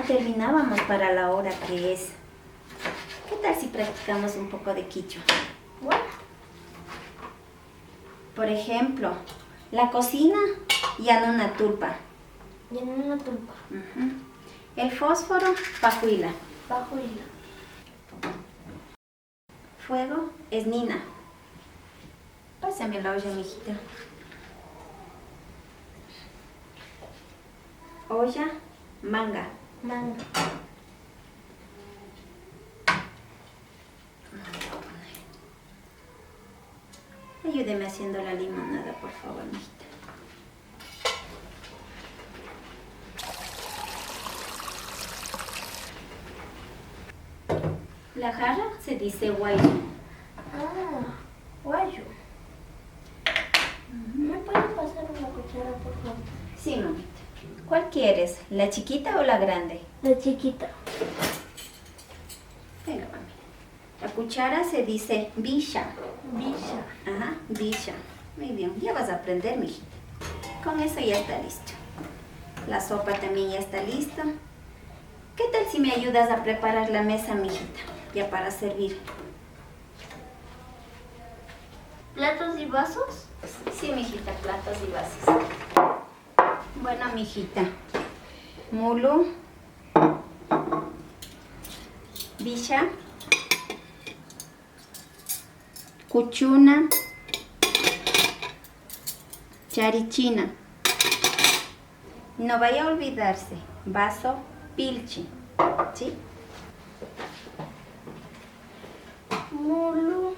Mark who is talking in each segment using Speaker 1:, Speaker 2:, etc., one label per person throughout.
Speaker 1: terminábamos para la hora que es. ¿Qué tal si practicamos un poco de quichua?
Speaker 2: Bueno,
Speaker 1: Por ejemplo, la cocina ya no una tulpa.
Speaker 2: y en una tulpa,
Speaker 1: El fósforo, pajuila.
Speaker 2: bajo hilo.
Speaker 1: Fuego es nina. Pásame la olla, mijita. Olla, manga.
Speaker 2: Manga.
Speaker 1: Ayúdeme haciendo la limonada, por favor, mijita. La jarra se dice guayo.
Speaker 2: Ah, guayo. ¿Me puedes pasar una cuchara, por favor?
Speaker 1: Sí, mamita. ¿Cuál quieres? ¿La chiquita o la grande?
Speaker 2: La chiquita.
Speaker 1: Venga, mami. La cuchara se dice bisha.
Speaker 2: Villa.
Speaker 1: Ajá, bisha. Muy bien, ya vas a aprender, mijita. Con eso ya está listo. La sopa también ya está lista. ¿Qué tal si me ayudas a preparar la mesa, mijita? Ya para servir.
Speaker 2: ¿Platos y vasos?
Speaker 1: Sí, mijita, platos y vasos. Bueno, mijita. Mulu. Bisha. Cuchuna. Charichina. No vaya a olvidarse. Vaso pilchi. ¿Sí?
Speaker 2: Mulu,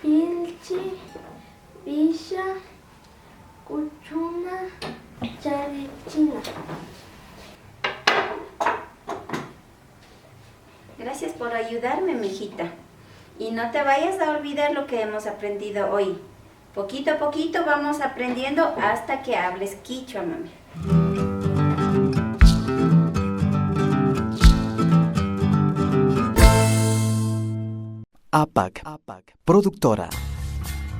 Speaker 2: pilchi, villa, cuchuna, charichina.
Speaker 1: Gracias por ayudarme, mijita. Y no te vayas a olvidar lo que hemos aprendido hoy. Poquito a poquito vamos aprendiendo hasta que hables quichua, mami.
Speaker 3: APAC, productora.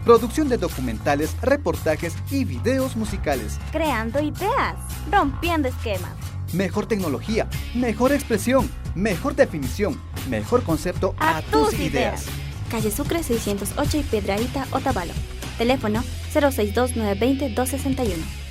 Speaker 3: Producción de documentales, reportajes y videos musicales.
Speaker 4: Creando ideas, rompiendo esquemas.
Speaker 3: Mejor tecnología, mejor expresión, mejor definición, mejor concepto a tus ideas.
Speaker 4: Calle Sucre 608 y Piedrahíta, Otavalo. Teléfono 062-920-261.